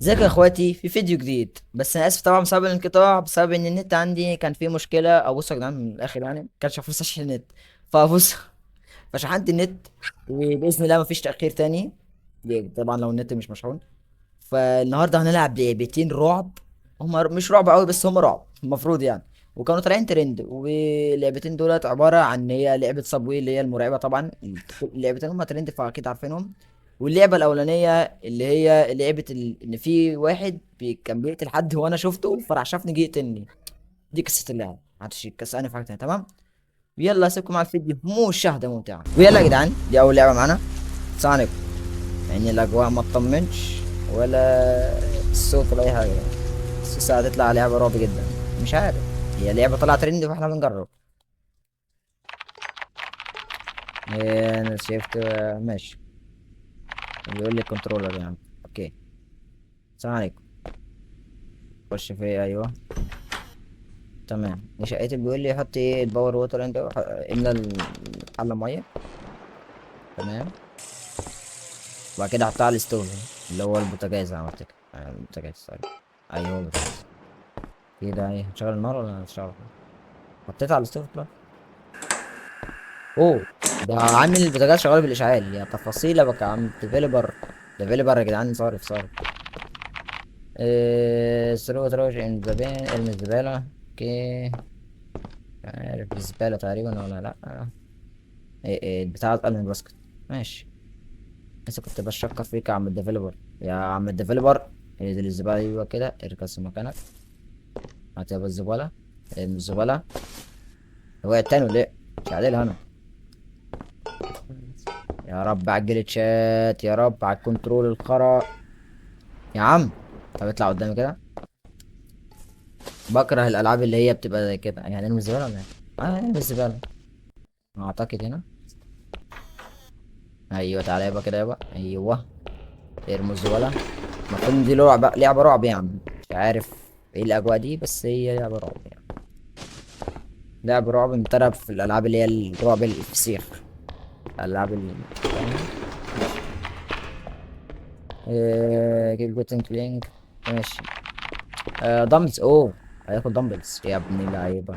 ازيك يا اخواتي في فيديو جديد. بس انا اسف طبعا بسبب الانقطاع، بسبب ان النت عندي كان فيه مشكله. او بصوا يا جدعان، من الاخر يعني كانش فلوس اشحن النت. فبص فشحنت النت، وباذن الله مفيش تاخير تاني. دي طبعا لو النت مش مشحون. فالنهارده هنلعب لعبتين رعب. هما مش رعب قوي بس هما رعب المفروض يعني. وكانوا طالعين ترند، واللعبتين دولت عباره عن ان هي لعبه صابوي اللي هي المرعبه طبعا. اللعبتين هما ترند فاكيد عارفينهم. واللعبه الاولانيه اللي هي لعبه ان في واحد كان بيقتل حد وانا شفته فراح شافني جه يقتلني. دي قصه اللعبه، محدش يكسرني في حاجه تانية. تمام. يلا اسيبكم مع الفيديو مشاهده ممتعه. ويلا يا جدعان، دي اول لعبه معانا. السلام عليكم. يعني الاجواء ما تطمنش ولا الصوت ولا اي حاجه. بس الساعه هتطلع لعبه رعب جدا. مش عارف، هي لعبه طلعت ترند فاحنا بنجرب. إيه، انا شفت ماشي. بيقول لي كنترولر يعني. اوكي. السلام عليكم. خش في إيه؟ ايوه. تمام. شقتي بيقول لي حط ايه الباور ووتر انت املى الحله ميه. تمام. وبعد كده حطها على الستوف اللي هو البوتاجاز. انا قلت لك البوتاجاز طيب. ايوه هو البوتاجاز. كده ايه، هتشغل النار ولا هتشغل؟ حطيتها على الستوف بقى. اوه، ده عامل البوتاجاز شغال بالاشعال. يا تفاصيل يا بقى عم ديفيلوبر. ديفيلوبر يا جدعان، صارف صارف. ثرو تروج ان ذا بين، ارمي الزبالة. اوكي. مش عارف الزبالة تقريبا ولا لا. ايه البتاع اتقل من الباسكت. ماشي. لسه كنت بشكر فيك يا عم الديفيلوبر. يا عم الديفيلوبر، هي دي الزبالة. ايوه كده، اركز في مكانك. هات يابا الزبالة. ارمي الزبالة. هو التاني ولا ايه؟ مش عادل انا. يا رب على الجليتشات، يا رب على الكنترول الخرا. يا عم، طب اطلع قدامي كده. بكره الالعاب اللي هي بتبقى زي كده. يعني ارمي الزباله ولا ايه؟ ارمي الزباله. اعتقد هنا. ايوه تعالى يابا كده يابا، ايوه. ارمي الزباله. المفروض إن دي لعبه رعب يعني. مش عارف ايه الاجواء دي، بس هي لعبه رعب يعني. لعبه رعب مترف في الالعاب اللي هي الرعب الفسيخ. الالعاب فاهم؟ ماشي. كيف جوتن كلينج. ماشي. دمبلز. اوه، هياخد دمبلز يا ابن اللعيبه.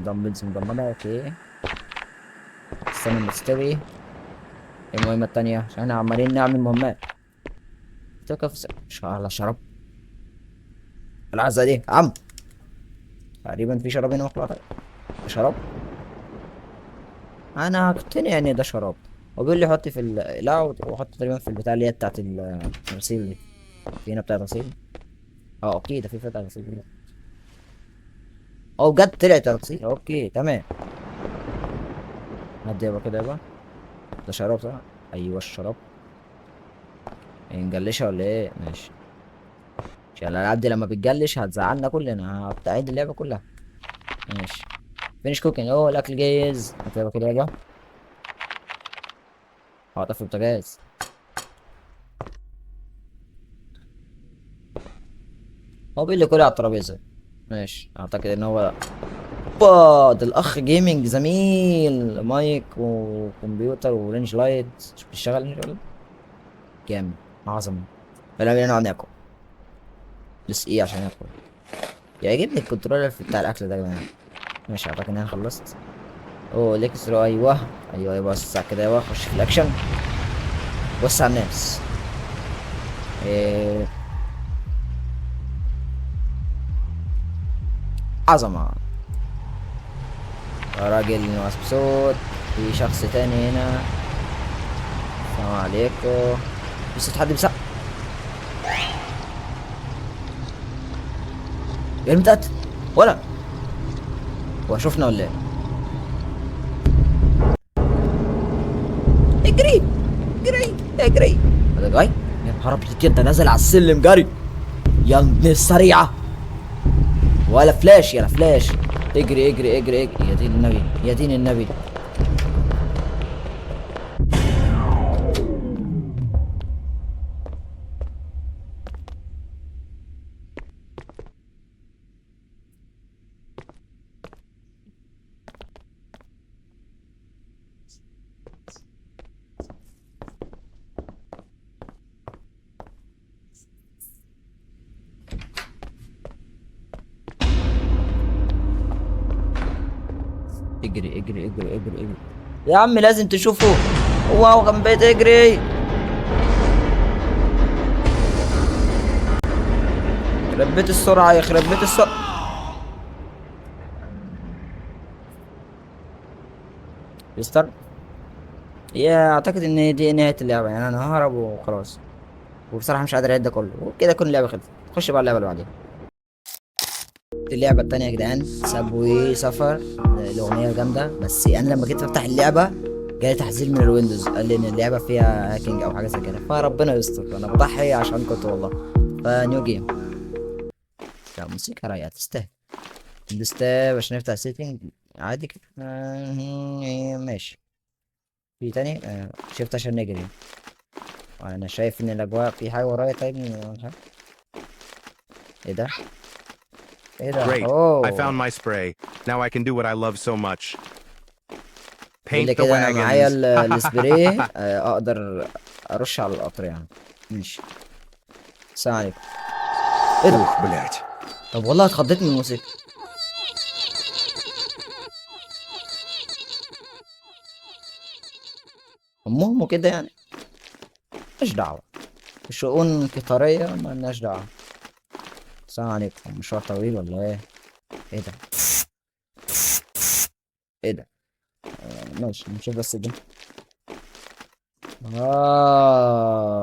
دمبلز مجمدة. اوكي. استنى ما تستوي. المهمة التانية عشان احنا عمالين نعمل مهمات. تقف على شراب. العزة دي يا عم. تقريبا في شراب هنا مخلوق. شراب. انا هقتنع ان ده شراب. هو بيقول لي حط في لا، وحط تقريبا في البتاع اللي هي بتاعت الغسيل دي. في هنا بتاع الغسيل. اه اكيد في بتاع الغسيل دي. اه بجد طلعت الغسيل. اوكي تمام. هدي يابا كده يابا. ده شراب صح؟ ايوه الشراب. نجلشها ولا ايه؟ ماشي. عشان الالعاب دي لما بتجلش هتزعلنا كلنا، هتعيد اللعبه كلها. ماشي. فينيش كوكينج. اوه الاكل جاهز. هتبقى كده يابا. هقطع في البوتاجاز. هو بيقول لي كل على الترابيزه. ماشي، اعتقد ان هو. اوبا، ده الاخ جيمنج زميل مايك وكمبيوتر ورينج لايت. مش بيشتغل رينج لايت. جامد. عظمه. يلا بينا نقعد ناكل. بس ايه عشان اكل. يعجبني الكنترولر في بتاع الاكل ده يا جماعه. ماشي، اعتقد ان انا خلصت. اوه الاكسترا. ايوه ايوه ايوه، بص على كده. ايوه خش في الاكشن. بص على الناس. إيه. عظمه. يا راجل مبسوط. في شخص تاني هنا. السلام عليكم. في صوت حد بيسقف. يا متأكد ولا هو شفنا ولا ايه؟ اجري اجري اجري. هذا جاي. يا نهار ابيض، انت نازل على السلم جري. يا ابن السريعه. ولا فلاش يلا فلاش. اجري اجري اجري اجري يا دين النبي يا دين النبي. اجري اجري اجري اجري اجري يا عم، لازم تشوفه. واو كان بتجري. يخرب بيت السرعة، يخرب بيت السرعة. يستر. يا اعتقد ان دي نهاية اللعبة، يعني انا ههرب وخلاص. وبصراحة مش قادر اعد ده كله، وكده تكون اللعبة خلصت. خش بقى اللعبة اللي بعديها. اللعبة التانية يا جدعان سابوي سفر. الأغنية جامدة، بس أنا لما جيت أفتح اللعبة جالي تحذير من الويندوز، قال لي إن اللعبة فيها هاكينج أو حاجة زي كده، فربنا يستر. أنا بضحي عشان كنت والله. فنيو جيم. لا، موسيقى رايقة تستاهل. دوس تاب عشان نفتح سيتنج. عادي كده. ماشي. في تاني شفت عشان نجري. أنا شايف إن الأجواء في حاجة ورايا. طيب مش عارف. إيه ده؟ إيه ده؟ Great. I found أوه. my spray. Now I can do what I love so much. بيقول لي Paint the كده انا معايا wagons. السبراي، اقدر ارش على القطر يعني. ماشي. السلام عليكم. ايه ده؟ Ух, блядь. طب والله اتخضيت من الموسيقى. امهم وكده يعني. مش دعوه. الشؤون القطاريه مالناش دعوه. السلام عليكم. مشوار طويل ولا ايه؟ ايه ده؟ ايه ده؟ ماشي نشوف بس ده.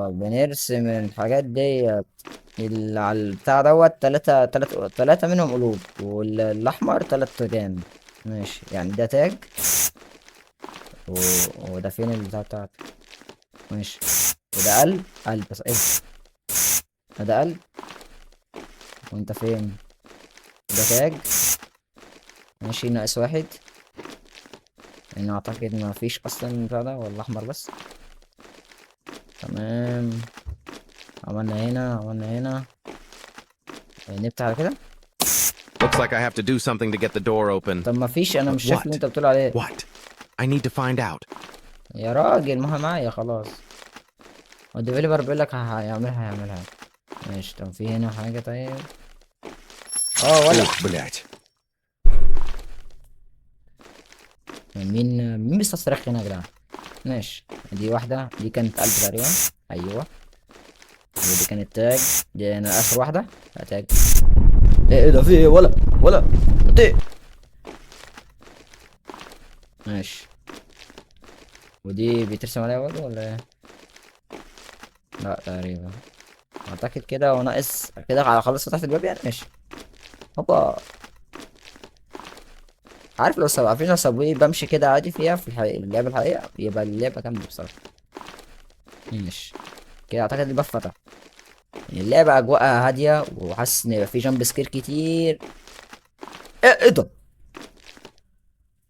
بنرسم الحاجات ديت. على البتاع دوت تلاتة منهم قلوب، والأحمر تلات تجان. ماشي، يعني ده تاج. وده فين البتاع بتاعته؟ ماشي. وده قلب بس ايه ده قلب. وانت فين؟ ده تاج. ماشي، ناقص واحد. يعني اعتقد ما فيش اصلا بتاع ده، ولا احمر بس. تمام. عملنا هنا. نبت على كده. Looks like I have to do something to get the door open. طب ما فيش، انا But مش شايف اللي what? انت بتقول عليه. What? I need to find out. يا راجل، ما هو معايا خلاص. هو الديفيلوبر بيقول لك هيعملها. ماشي. طب في هنا حاجة طيب. ولا. Ух, блядь. مين بيستصرخ هنا يا جدعان؟ ماشي. دي واحدة، دي كانت قلب تقريبا. ايوه. ودي كانت تاج. دي انا اخر واحدة. لا تاج. ايه ده؟ في ايه؟ ولا ايه؟ ماشي. ودي بيترسم عليها برضه ولا ايه؟ لا تقريبا. اعتقد كده وناقص كده على خلاص فتحت الباب يعني. ماشي. هوبا. عارف عارفين لو سابوي بمشي كده عادي فيها في اللعبة الحقيقية، يبقى اللعبة كاملة بصراحة. ماشي. كده اعتقد الباب فتح. يعني اللعبة اجواءها هادية، وحاسس ان يبقى في جامب سكير كتير. ايه ده؟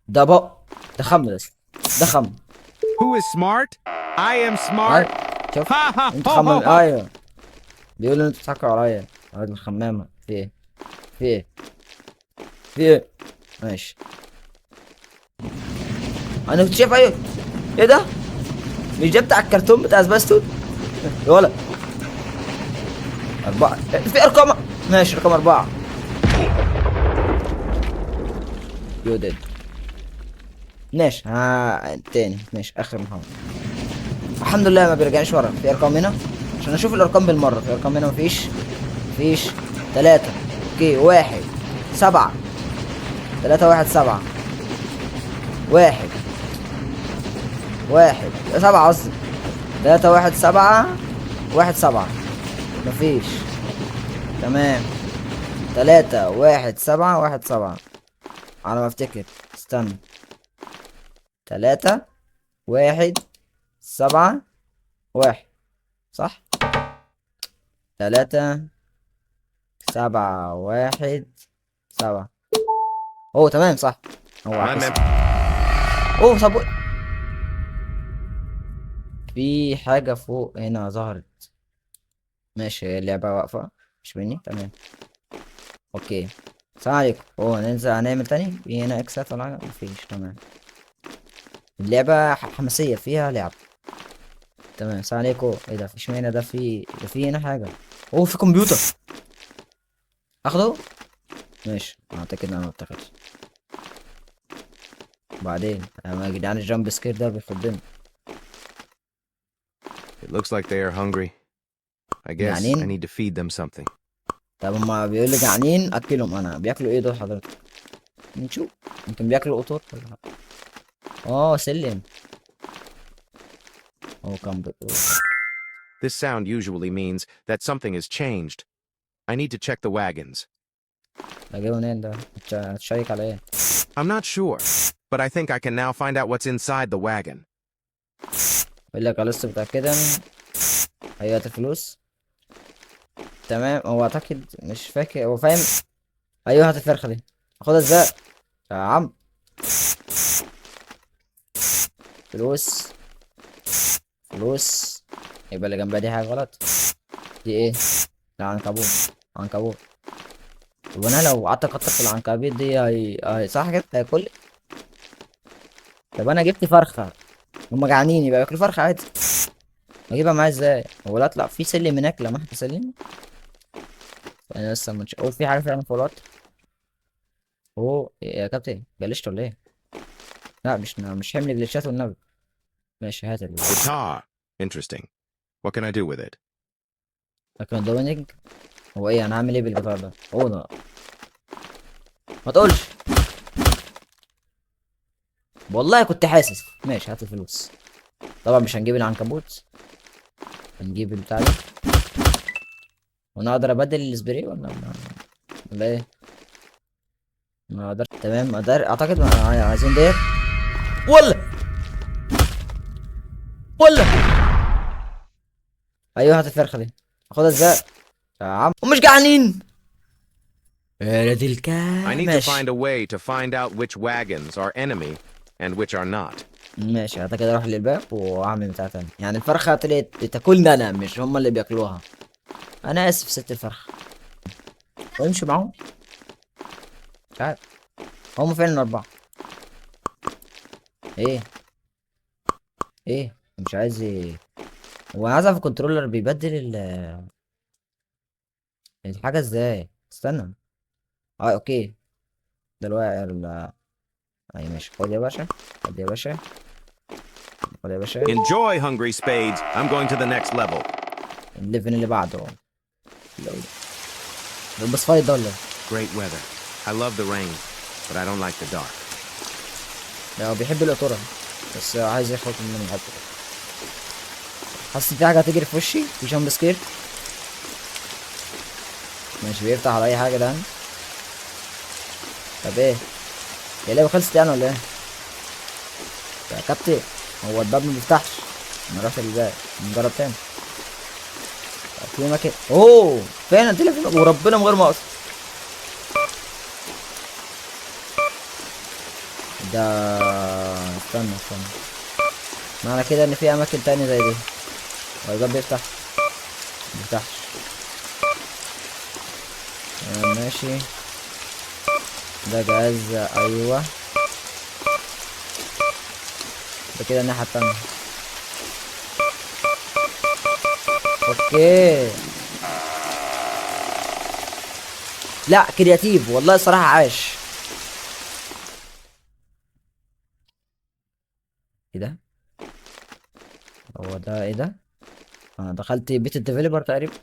ده بق. ده خم ده خم. Who is smart? I am smart. عارف. شوف. Ha ha انت ho خمم، ho ho. ايوه. بيقولوا انتوا بتضحكوا عليا. راجل الخمامة في ايه؟ في ايه؟ في ايه؟ ماشي. انا كنت شايف ايه؟ ايه ده؟ مش ده بتاع الكرتون بتاع سباستون؟ يا ولا. أربعة. في أرقام. ماشي، رقم أربعة. يودد. ماشي. تاني. ماشي، آخر محاولة. الحمد لله ما بيرجعنيش ورا. في أرقام هنا عشان أشوف الأرقام بالمرة. في أرقام هنا مفيش. تلاتة. أوكي. واحد. سبعة. 3 1 7. واحد. 7 قصدي. 3 1 7. 1 7. مفيش. تمام. 3 1 7 1 7. على ما افتكر. استنى. 3 1 7 1. صح. 3 7 1 7. تمام صح. هو My عكس. mem. طب. في حاجة فوق هنا ظهرت. ماشي، هي اللعبة واقفة. مش مني. تمام. اوكي. السلام عليكم. ننزل هنعمل تاني. في هنا اكسات ولا حاجة؟ مفيش. تمام. اللعبة حماسية، فيها لعب. تمام. السلام عليكم. ايه ده؟ فيش معنى ده في هنا حاجة. في كمبيوتر. اخده. ماشي. اعتقد انا ما اتخذش. وبعدين يا جدعان الجامب سكير ده بيخضني. It looks like they are hungry. I guess I جعانين. need to feed them something. طب هما بيقول لي جعانين اكلهم انا، بياكلوا ايه دول حضرتك؟ نشوف. يمكن بياكلوا قطط ولا لا. اه سلم. هو كان This sound usually means that something has changed. I need to check the wagons. ده جه منين ده؟ هتشيك على ايه؟ I'm not sure, but I think I can now find out what's inside the wagon. يقول لك لسه متأكدا. هي الفلوس. تمام هو اعتقد مش فاكر هو فاهم. ايوه هات الفرخة دي. خدها ازاي؟ يا عم. فلوس. فلوس. يبقى اللي جنبها دي حاجة غلط. دي ايه؟ لا عنكبوت. عنكبوت. طب انا لو قعدت اكتر في العنكبوت دي صح كده هياكل. طب انا جبت فرخة. هما جعانين يبقى ياكلوا فرخة عادي. اجيبها معايا ازاي؟ هو لا اطلع في سلم هناك لما احنا سلم. انا لسه مش اقول في حاجة فيها مفولات. اوه يا كابتن جلشت ولا ايه؟ لا مش حمل جليتشات والنبي. ماشي هات Guitar. Interesting. What can I do with it? لكن دوينج. هو ايه انا هعمل ايه بالجيتار ده؟ اوه ده. ما تقولش. والله كنت حاسس. ماشي هات الفلوس. طبعا مش هنجيب العنكبوت. هنجيب البتاع ده. وانا اقدر ابدل السبراي ولا ايه؟ ما اقدر. تمام اقدر اعتقد عايزين ديت. ولا. ولا. ايوه هات الفرخه دي. خدها ازاي؟ يا عم ومش جعانين. يا دي I الكلام need to ماشي. find a way to find out which wagons are enemy and which are not. ماشي اعتقد اروح للباب واعمل بتاع تاني، يعني الفرخه طلعت بتاكلني انا مش هما اللي بياكلوها. انا اسف ست الفرخه. ويمشي معاهم. مش عارف. هم فعلا اربعه. ايه. ايه مش عايز ايه. هو عايز اعرف الكنترولر بيبدل الحاجه ازاي. استنى. اه اوكي. دلوقتي اي ماشي خد يا باشا. خد يا باشا. خد يا باشا. Enjoy, hungry spades. I'm going to the next level. الليفل اللي بعده. ده بس فايت ده ولا إيه؟ Great weather. I love the rain, but I don't like the dark. لا هو بيحب القطورة. بس عايز ياخد مني الحتة. حاسس إن في حاجة هتجري في وشي في جامب سكير. ماشي بيفتح على أي حاجة ده. طب إيه؟ هي اللعبة خلصت يعني ولا إيه؟ يا كابتن هو الباب ما بيفتحش. نروح الباب نجرب تاني. طب في مكان أوه فين طلع فين وربنا من غير ما أقصد. ده استنى. معنى كده إن في أماكن تانية زي دي. هو الباب بيفتح. مبيفتحش. ماشي. ده جهاز ايوه. ده كده الناحية التانية. اوكي. لا كرياتيف والله الصراحة عاش. ايه ده؟ هو ده ايه ده؟ انا دخلت بيت الديفيلوبر تقريبا.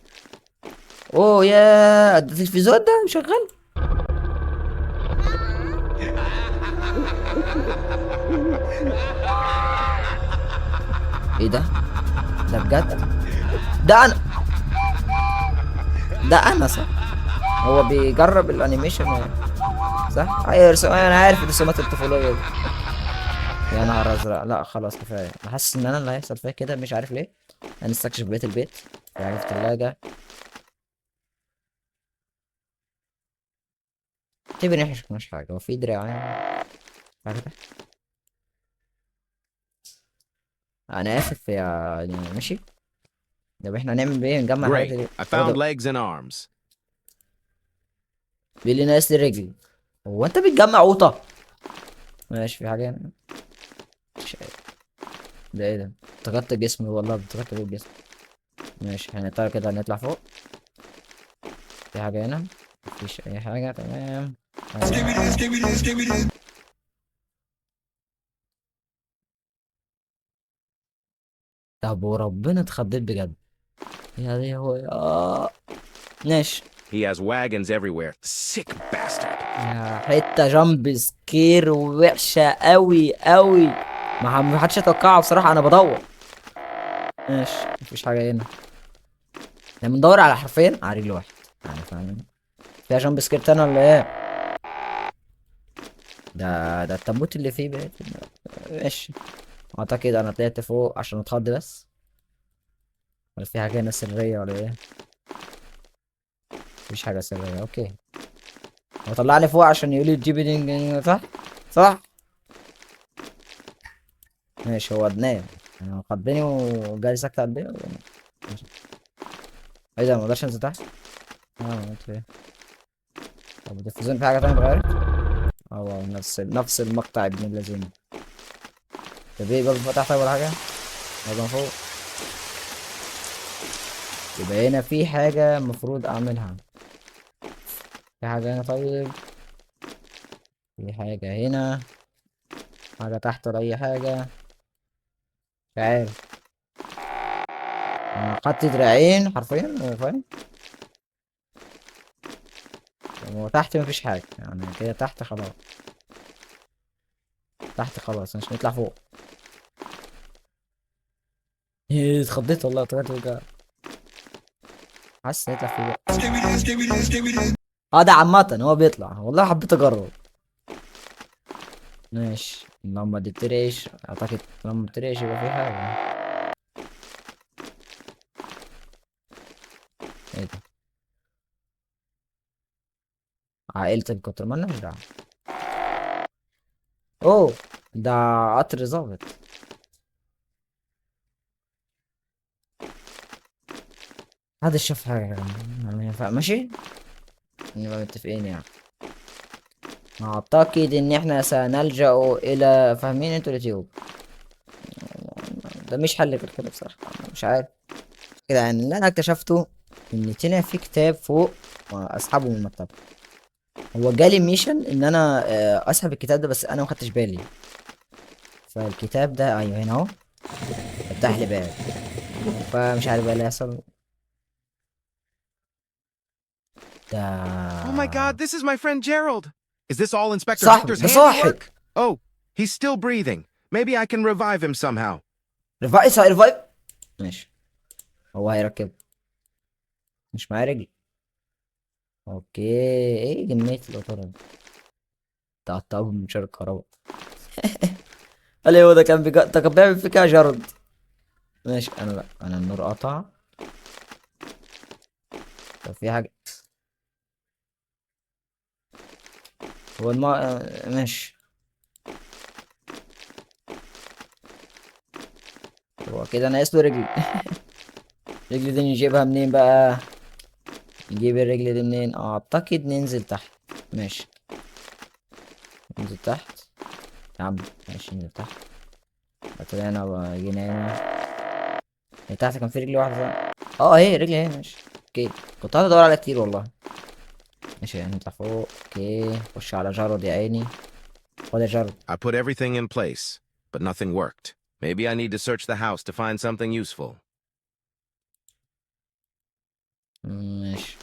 اوه يا ده التلفزيون ده شغال. ايه ده؟ ده بجد؟ ده انا. ده انا صح. هو بيجرب الانيميشن صح؟ ايوه انا عارف الرسومات الطفولية دي. يا نهار ازرق لا خلاص كفايه. انا حاسس ان انا اللي هيحصل فيا كده مش عارف ليه. هنستكشف بقيه البيت. يعني في الثلاجه. تبي نحش مش حاجه وفي دراعين. عارف. انا اسف يا يعني ماشي. طب احنا هنعمل بايه نجمع الحاجات Great. دي. I هو found ده. legs and arms. بيقول لي ناقص لي رجلي. هو انت بتجمع قوطه؟ ماشي في حاجه هنا. مش عارف. ده ايه ده؟ افتكرت جسمي والله افتكرت بالجسم. ماشي هنطلع كده هنطلع فوق. في حاجه هنا. مفيش اي حاجه تمام. طب وربنا اتخضيت بجد. يا دي هو ماشي. He has wagons everywhere. Sick bastard. يا حتة جامب سكير وحشة أوي أوي. ما حدش يتوقعها بصراحة، أنا بدور. ماشي مفيش حاجة هنا. احنا بندور على حرفين على رجل واحد يعني، فاهم؟ فيها جامب سكير تاني ولا ايه؟ ده التابوت اللي فيه بيت. ماشي. اعتقد انا طلعت فوق عشان اتخض بس، ولا في حاجة هنا سرية ولا ايه؟ مفيش حاجة سرية، اوكي. هو طلعني فوق عشان يقول لي تجيب صح؟ صح؟ ماشي. هو نايم انا خضني وجالي سكتة قد ايه؟ ماشي. ايه ده، مقدرش انزل تحت؟ اوكي. طب التلفزيون في حاجة تانية اتغيرت؟ اه نفس المقطع ابن اللذين. طب ايه باب فتح طيب ولا حاجة؟ باب من فوق. يبقى هنا في حاجة المفروض اعملها. في حاجة هنا طيب؟ في حاجة هنا؟ حاجة تحت ولا أي حاجة؟ مش عارف. أنا خدت دراعين حرفيا، هو فاهم؟ هو تحت مفيش حاجة يعني كده، تحت خلاص. تحت خلاص مش نطلع فوق. إيه، اتخضيت والله، طلعت وجع. حاسس نطلع فوق بقى. ده عامة هو بيطلع، والله حبيت أجرب. ماشي لما دي بترعش، أعتقد لما بترعش يبقى في حاجة. ايه ده؟ عائلة القطر مالناش دعوة. اوه، ده قطر ظابط. هذا شاف حاجة يعني ما ينفع ماشي. نبقى متفقين يعني. اعتقد ان احنا سنلجأ الى، فاهمين انتوا، اليوتيوب. ده مش حل غير كده بصراحة، أنا مش عارف كده يعني. اللي انا اكتشفته ان طلع في كتاب فوق اسحبه من المكتبة. هو جالي ميشن ان انا اسحب الكتاب ده، بس انا ما خدتش بالي. فالكتاب ده ايوه هنا اهو، فتح لي باب. فمش عارف بقى اللي هيحصل. Oh my god, ده this is my friend Gerald. Is this all Inspector صاحبي، Hector's ده صاحي. handiwork? Oh, he's still breathing. Maybe I can revive him somehow. ريفايف. ماشي. هو هيركب. مش معايا رجل. اوكي. ايه كمية القطارة دي؟ تقطعهم من شر الكهرباء. قال لي هو ده كان بيعمل فيك جرد. ماشي. انا لا، انا النور قطع. طب في حاجة. هو ماشي. هو كده ناقص له رجل. رجل دي نجيبها منين بقى؟ نجيب الرجل دي منين؟ اعتقد ننزل تحت. ماشي. ننزل تحت. يا عم ماشي ننزل تحت. طلعنا وجينا هنا. هي تحت كان في رجل واحدة صح؟ اهي رجلي اهي. ماشي. اوكي. كنت قاعد ادور عليها كتير والله. ماشي نطلع فوق. اوكي خش على جارود يا عيني. خد يا جارود. I put everything in place, but nothing worked. Maybe I need to search the house to find something useful. ماشي.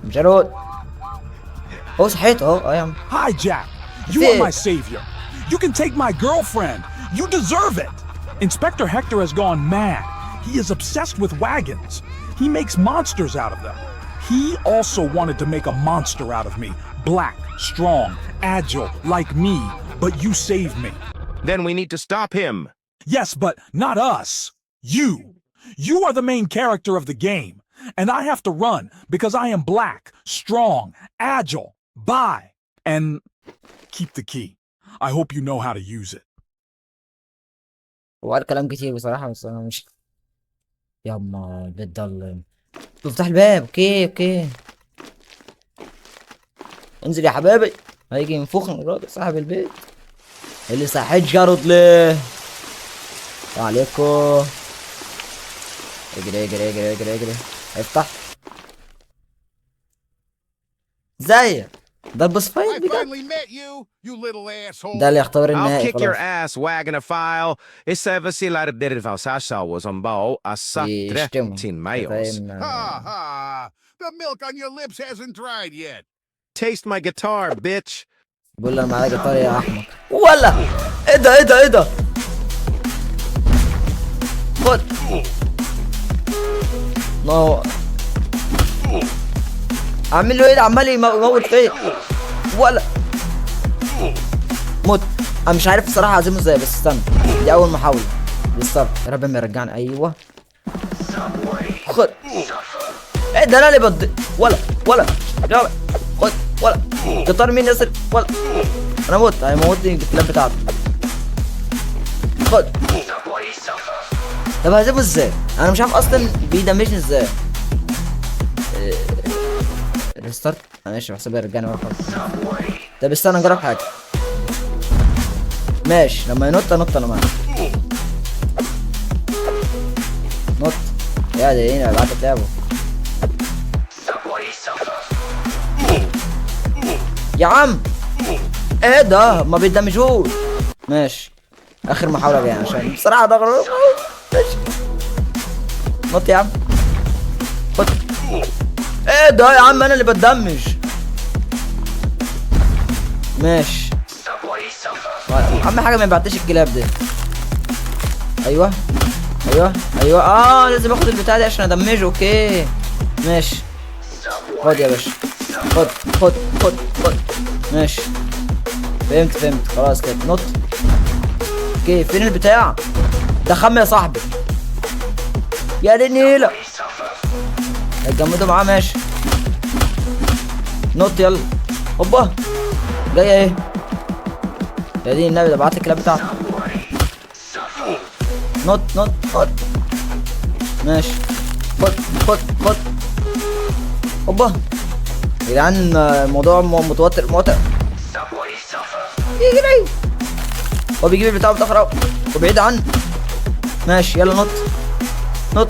جارود. صحيت اهو. يا عم. Hi, Jack. You في are my ايه؟ savior. You can take my girlfriend. You deserve it. Inspector Hector has gone mad. He is obsessed with wagons. He makes monsters out of them. He also wanted to make a monster out of me. Black, strong, agile, like me. But you saved me. Then we need to stop him. Yes, but not us. You. You are the main character of the game. And I have to run because I am black, strong, agile, buy, and keep the key. I hope you know how to use it. هو قال كلام كتير بصراحة، بس انا مش. ياما البيت ضلم. افتح الباب. اوكي اوكي. انزل يا حبايبي. هيجي ينفخني الراجل صاحب البيت. اللي صحيت جارود ليه؟ السلام عليكم. اجري اجري اجري اجري اجري. افتح. ازيك؟ ده البوس I فايت بجد. finally met you, you little asshole. ده اللي يختبر I'll النهائي kick your خلاص. ass, Waganophile. Issa vasilar derivasasha on bow a satre يشتموا tin mayos. فاهم. Ha ha. The milk on your lips hasn't dried yet. Taste my guitar, bitch. بقول له انا معايا جيتار يا احمق. ولا ايه ده ايه ده ايه ده؟ خد. نو. عامل له ايه ده؟ عمال يموت فيا. ولا موت. انا مش عارف الصراحه اعزمه ازاي، بس استنى، دي اول محاوله للصرف. يا رب ما يرجعني. ايوه خد. ايه ده؟ انا اللي ولا يلا خد. ولا جيتار مين ياسر؟ ولا انا موت. هيموتني الكلاب بتاعته. خد. طب هزمه ازاي؟ انا مش عارف اصلا بيدمجني ازاي. ريستارت. انا ماشي بحسبها يرجعني ورا خالص. طب استنى نجرب حاجه. ماشي لما ينط انط انا معاه. نط يا ده هنا بعد لعبه. يا عم ايه ده؟ ما بيدمجوش. ماشي اخر محاولة يعني عشان بصراحة ده غلط. ماشي نط يا عم. خد. ايه ده يا عم؟ انا اللي بتدمج. ماشي اهم حاجة ما يبعتش الكلاب دي. ايوه لازم اخد البتاع دي عشان ادمجه. اوكي ماشي. خد يا باشا. خد. ماشي فهمت خلاص كده. نط. اوكي فين البتاع ده؟ خم يا صاحبي. يا دي النيلة. هتجمدوا معاه. ماشي نط يلا. هوبا جاية ايه؟ يا دين النبي ده بعت الكلاب بتاعته. نط. ماشي خد. هوبا يا جدعان الموضوع متوتر. يجري. هو بيجيب البتاع بتاخره وبعيد عنه. ماشي يلا نط.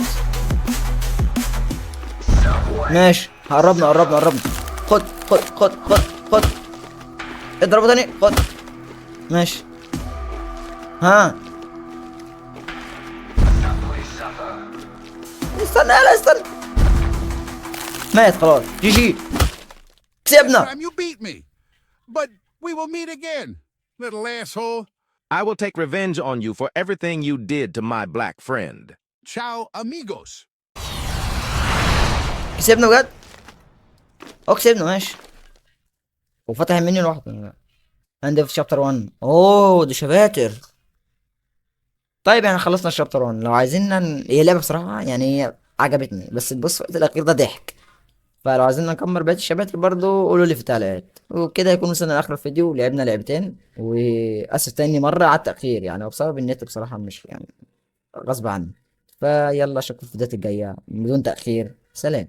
ماشي قربنا. خد. اضربه تاني. خد. ماشي. ها استنى. مات خلاص. جي كسبنا. Time you beat me. But we will meet again, little asshole. I will take revenge on you for everything you did to my black friend. Ciao, amigos. كسبنا بجد. كسبنا ماشي. وفتح المنيو لوحده. عند في شابتر 1. اوه دي شباتر. طيب يعني خلصنا الشابتر 1. لو عايزين هي لعبة بصراحة يعني هي عجبتني، بس البص الوقت الأخير ده ضحك. فلو عايزين نكمل بقية الشباتر برضو قولوا لي في التعليقات. وكده يكون وصلنا لآخر الفيديو ولعبنا لعبتين. وآسف تاني مرة على التأخير يعني، وبسبب النت بصراحة مش يعني غصب عني. فيلا اشوفكم في الفيديوهات الجاية بدون تأخير. سلام.